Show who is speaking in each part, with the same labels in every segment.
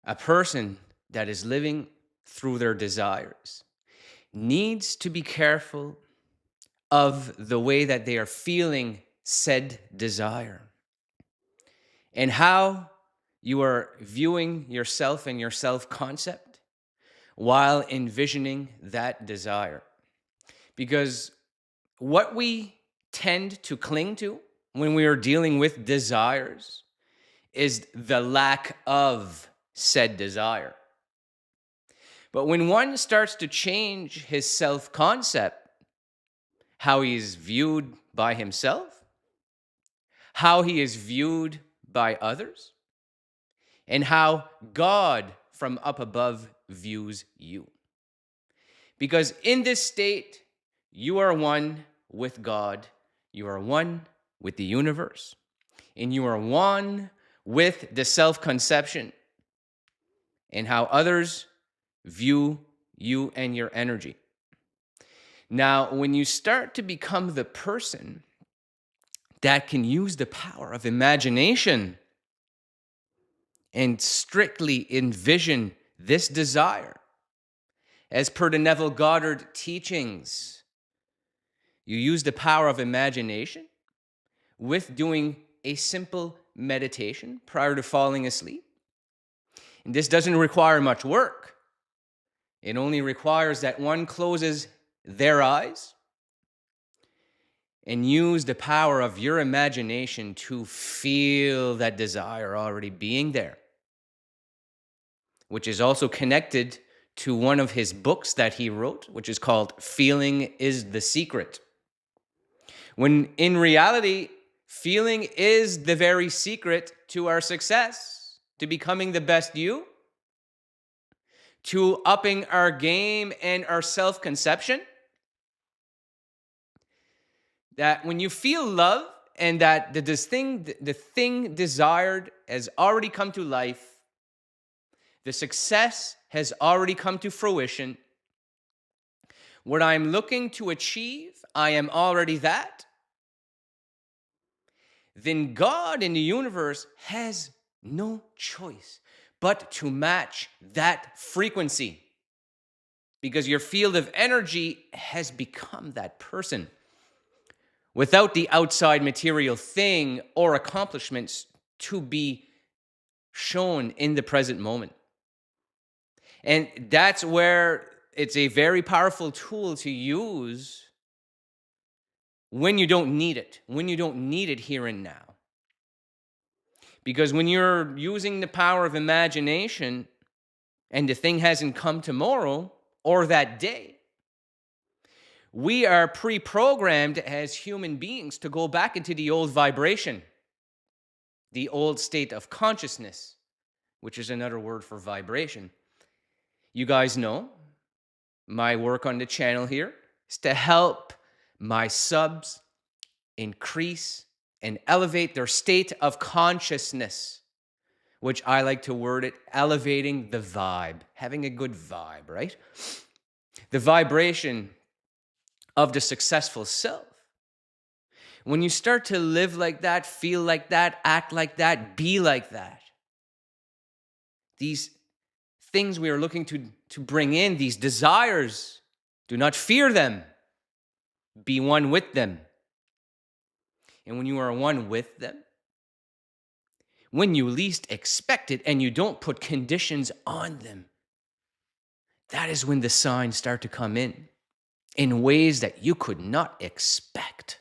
Speaker 1: A person that is living through their desires needs to be careful of the way that they are feeling said desire and how you are viewing yourself and your self concept while envisioning that desire. Because what we tend to cling to when we are dealing with desires is the lack of said desire. But when one starts to change his self concept, how he is viewed by himself, how he is viewed by others, and how God from up above views you. Because in this state, you are one with God, you are one with the universe, and you are one with the self-conception and how others view you and your energy. Now, when you start to become the person that can use the power of imagination and strictly envision this desire, as per the Neville Goddard teachings, you use the power of imagination with doing a simple meditation prior to falling asleep. And this doesn't require much work. It only requires that one closes their eyes and use the power of your imagination to feel that desire already being there, which is also connected to one of his books that he wrote, which is called Feeling is the Secret. When in reality, feeling is the very secret to our success, to becoming the best you, to upping our game and our self-conception. That when you feel love and that the thing desired has already come to life, the success has already come to fruition, what I'm looking to achieve, I am already that, then God in the universe has no choice but to match that frequency, because your field of energy has become that person without the outside material thing or accomplishments to be shown in the present moment. And that's where it's a very powerful tool to use when you don't need it here and now. Because when you're using the power of imagination and the thing hasn't come tomorrow or that day, we are pre-programmed as human beings to go back into the old vibration, the old state of consciousness, which is another word for vibration. You guys know my work on the channel here is to help my subs increase and elevate their state of consciousness, which I like to word it, elevating the vibe, having a good vibe, right? The vibration of the successful self. When you start to live like that, feel like that, act like that, be like that, these things we are looking to bring in, these desires, do not fear them. Be one with them. And when you are one with them, when you least expect it and you don't put conditions on them, that is when the signs start to come in ways that you could not expect.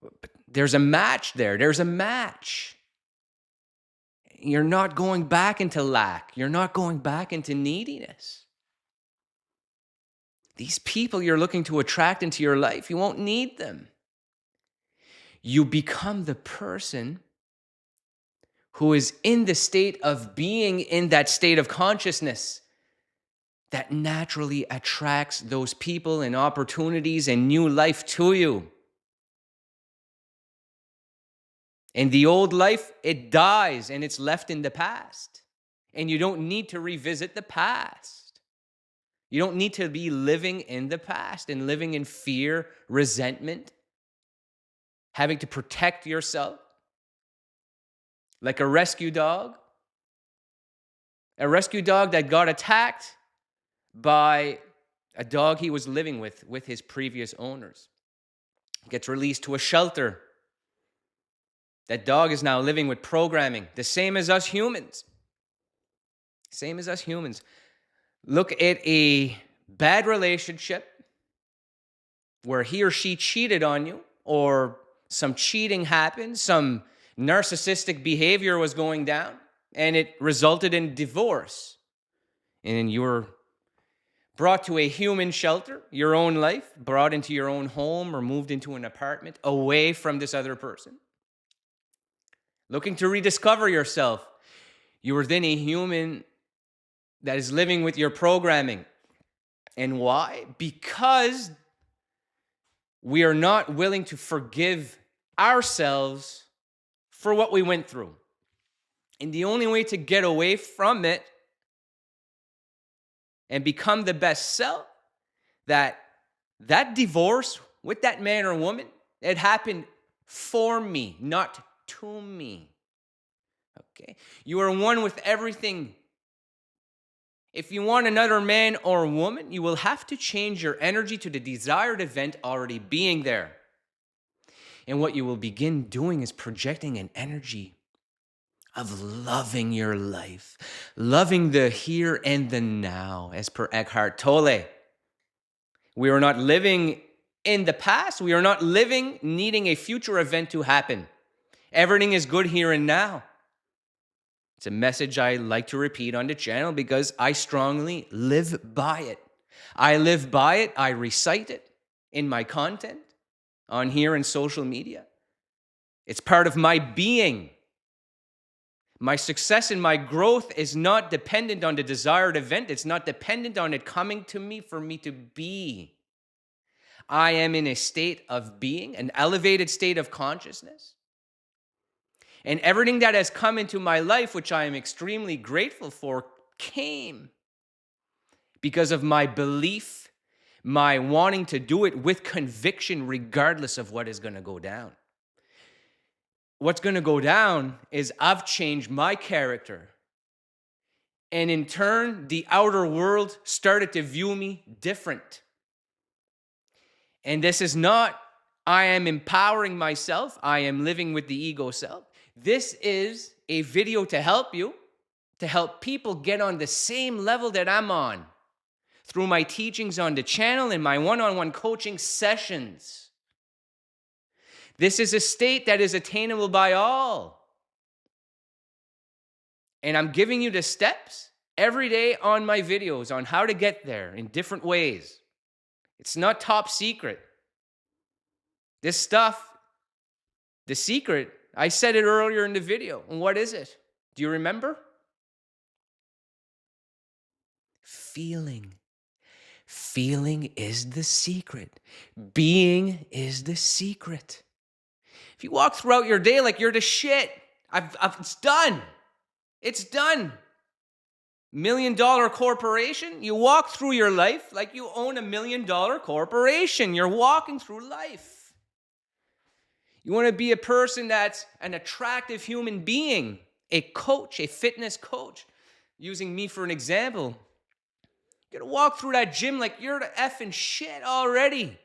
Speaker 1: But there's a match there. There's a match. You're not going back into lack. You're not going back into neediness. These people you're looking to attract into your life, you won't need them. You become the person who is in the state of being in that state of consciousness that naturally attracts those people and opportunities and new life to you. And the old life, it dies and it's left in the past. And you don't need to revisit the past. You don't need to be living in the past and living in fear, resentment, having to protect yourself. like a rescue dog that got attacked by a dog he was living with his previous owners. Gets released to a shelter. That dog is now living with programming, the same as us humans. Same as us humans. Look at a bad relationship where he or she cheated on you, or some cheating happened, some narcissistic behavior was going down, and it resulted in divorce. And you were brought to a human shelter, your own life, brought into your own home or moved into an apartment away from this other person. Looking to rediscover yourself. You were then a human that is living with your programming. And why? Because we are not willing to forgive ourselves for what we went through. And the only way to get away from it and become the best self, that divorce with that man or woman, it happened for me, not to me. Okay? You are one with everything. If you want another man or woman, you will have to change your energy to the desired event already being there. And what you will begin doing is projecting an energy of loving your life, loving the here and the now, as per Eckhart Tolle. We are not living in the past. We are not living needing a future event to happen. Everything is good here and now. It's a message I like to repeat on the channel because I strongly live by it. I live by it. I recite it in my content on here and social media. It's part of my being. My success and my growth is not dependent on the desired event. It's not dependent on it coming to me for me to be. I am in a state of being, an elevated state of consciousness. And everything that has come into my life, which I am extremely grateful for, came because of my belief, my wanting to do it with conviction, regardless of what is going to go down. What's going to go down is I've changed my character. And in turn, the outer world started to view me different. And this is not, I am empowering myself. I am living with the ego self. This is a video to help you, to help people get on the same level that I'm on through my teachings on the channel and my one-on-one coaching sessions. This is a state that is attainable by all. And I'm giving you the steps every day on my videos on how to get there in different ways. It's not top secret. This stuff, the secret, I said it earlier in the video. And what is it? Do you remember? Feeling. Feeling is the secret. Being is the secret. If you walk throughout your day like you're the shit, it's done. It's done. $1 million corporation, you walk through your life like you own $1 million corporation. You're walking through life. You want to be a person that's an attractive human being, a coach, a fitness coach. Using me for an example, you got to walk through that gym like you're the effing shit already.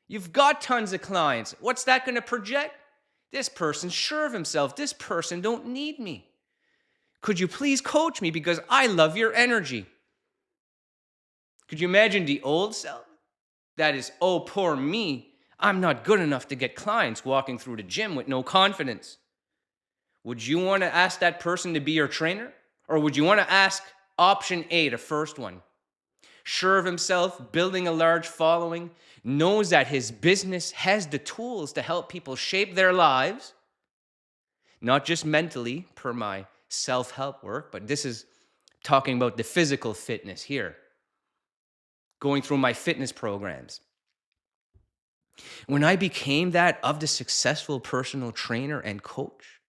Speaker 1: You've got tons of clients. What's that going to project? This person's sure of himself. This person don't need me. Could you please coach me because I love your energy? Could you imagine the old self? That is, oh, poor me. I'm not good enough to get clients walking through the gym with no confidence. Would you want to ask that person to be your trainer? Or would you want to ask option A, the first one? Sure of himself, building a large following, knows that his business has the tools to help people shape their lives, not just mentally, per my self-help work, but this is talking about the physical fitness here, going through my fitness programs. When I became that of the successful personal trainer and coach,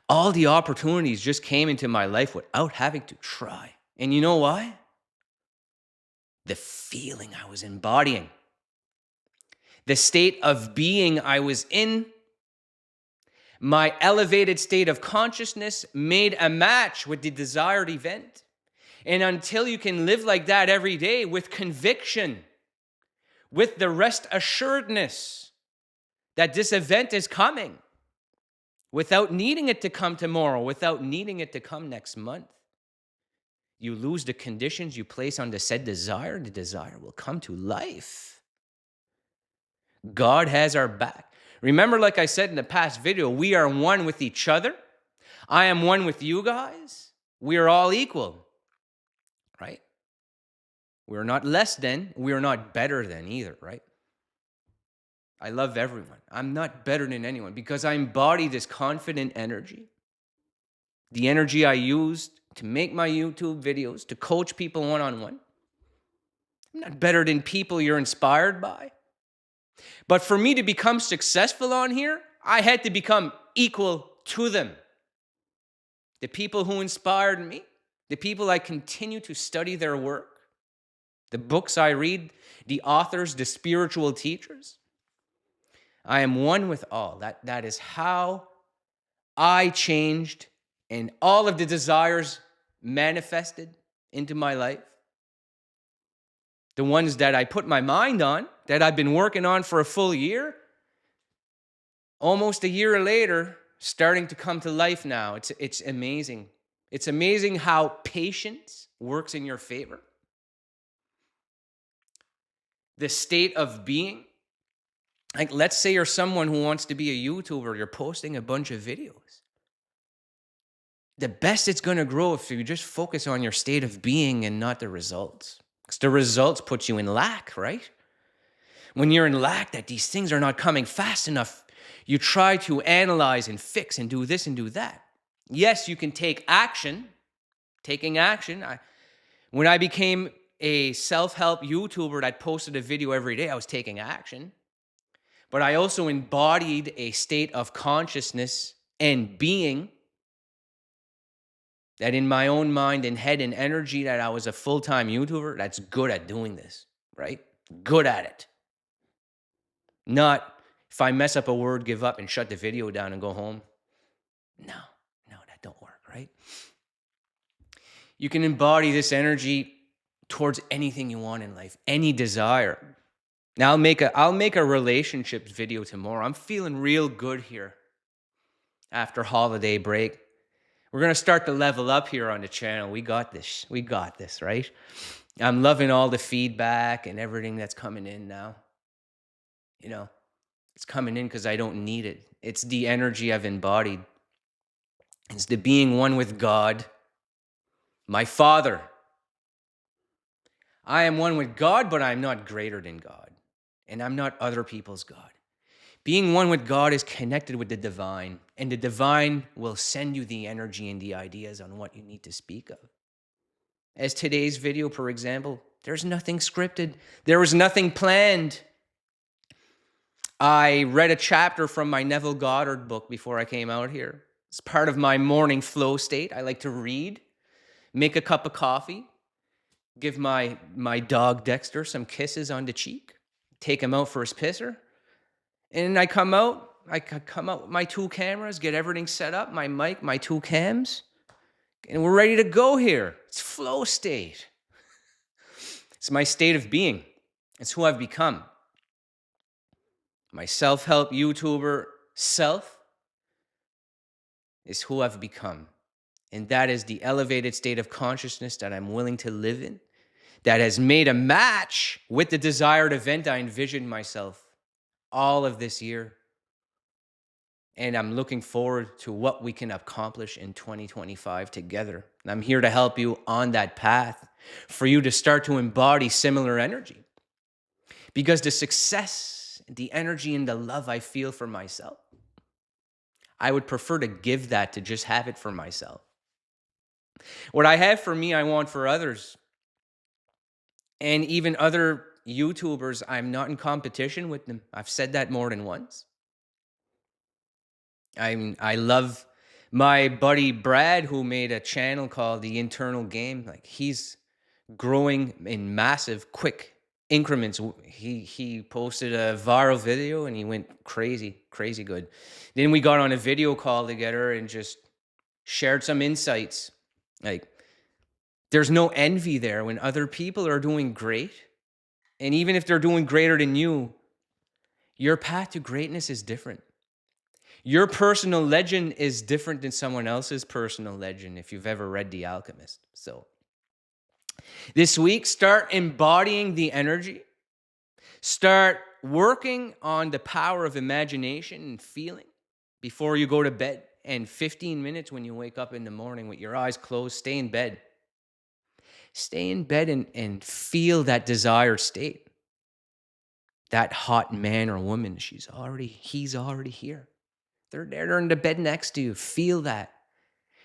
Speaker 1: all the opportunities just came into my life without having to try. And you know why? The feeling I was embodying, the state of being I was in, My elevated state of consciousness made a match with the desired event. And until you can live like that every day with conviction, with the rest assuredness that this event is coming, without needing it to come tomorrow, without needing it to come next month, you lose the conditions you place on the said desire, the desire will come to life. God has our back. Remember, like I said in the past video, we are one with each other. I am one with you guys. We are all equal, right? We're not less than, we are not better than either, right? I love everyone. I'm not better than anyone because I embody this confident energy. The energy I used to make my YouTube videos, to coach people one-on-one. I'm not better than people you're inspired by. But for me to become successful on here, I had to become equal to them. The people who inspired me, the people I continue to study their work, the books I read, the authors, the spiritual teachers. I am one with all. That is how I changed and all of the desires manifested into my life. The ones that I put my mind on, that I've been working on for a full year, almost a year later, starting to come to life now. It's amazing. It's amazing how patience works in your favor. The state of being. Like, let's say you're someone who wants to be a YouTuber, you're posting a bunch of videos. The best it's going to grow if you just focus on your state of being and not the results. Because the results put you in lack, right? When you're in lack that these things are not coming fast enough, you try to analyze and fix and do this and do that. Yes, you can take action. Taking action. When I became a self-help YouTuber that posted a video every day, I was taking action. But I also embodied a state of consciousness and being that in my own mind and head and energy that I was a full-time YouTuber that's good at doing this, right? Good at it. Not if I mess up a word, give up and shut the video down and go home. No, that don't work, right? You can embody this energy towards anything you want in life, any desire. Now I'll make a relationships video tomorrow. I'm feeling real good here after holiday break. We're going to start to level up here on the channel. We got this. We got this, right? I'm loving all the feedback and everything that's coming in now. You know, it's coming in because I don't need it. It's the energy I've embodied. It's the being one with God, my Father. I am one with God, but I'm not greater than God. And I'm not other people's God. Being one with God is connected with the divine, and the divine will send you the energy and the ideas on what you need to speak of. As today's video, for example, there's nothing scripted. There was nothing planned. I read a chapter from my Neville Goddard book before I came out here. It's part of my morning flow state. I like to read, make a cup of coffee, give my dog Dexter some kisses on the cheek, take him out for his pisser. And I come out with my 2 cameras, get everything set up, my mic, my 2 cams, and we're ready to go here. It's flow state. It's my state of being. It's who I've become. My self-help YouTuber self is who I've become. And that is the elevated state of consciousness that I'm willing to live in, that has made a match with the desired event I envisioned myself all of this year. And I'm looking forward to what we can accomplish in 2025 together. And I'm here to help you on that path for you to start to embody similar energy. Because the success, the energy, and the love I feel for myself, I would prefer to give that to just have it for myself. What I have for me, I want for others. And even other YouTubers, I'm not in competition with them. I've said that more than once. I love my buddy Brad, who made a channel called The Internal Game. Like, he's growing in massive, quick increments. He posted a viral video and he went crazy, crazy good. Then we got on a video call together and just shared some insights. Like, there's no envy there when other people are doing great. And even if they're doing greater than you, your path to greatness is different. Your personal legend is different than someone else's personal legend, if you've ever read The Alchemist. So this week, start embodying the energy. Start working on the power of imagination and feeling before you go to bed. And 15 minutes when you wake up in the morning with your eyes closed, stay in bed. Stay in bed and feel that desired state. That hot man or woman, he's already here. They're there, they're in the bed next to you. Feel that.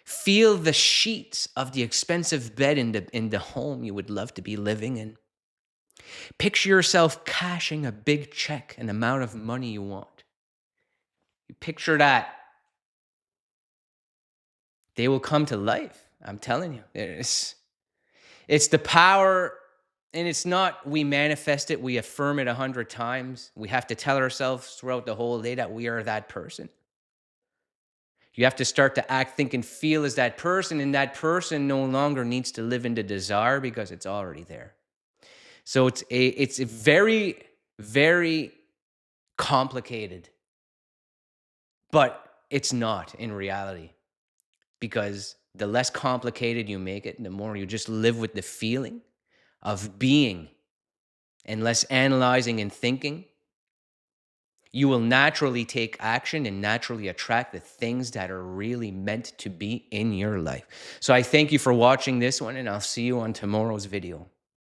Speaker 1: Feel the sheets of the expensive bed in the home you would love to be living in. Picture yourself cashing a big check, an amount of money you want. You picture that. They will come to life. I'm telling you. It's the power, and it's not we manifest it, we affirm it 100 times. We have to tell ourselves throughout the whole day that we are that person. You have to start to act, think, and feel as that person, and that person no longer needs to live in the desire because it's already there. So it's a very, very complicated, but it's not in reality, because the less complicated you make it, the more you just live with the feeling of being and less analyzing and thinking, you will naturally take action and naturally attract the things that are really meant to be in your life. So I thank you for watching this one, and I'll see you on tomorrow's video.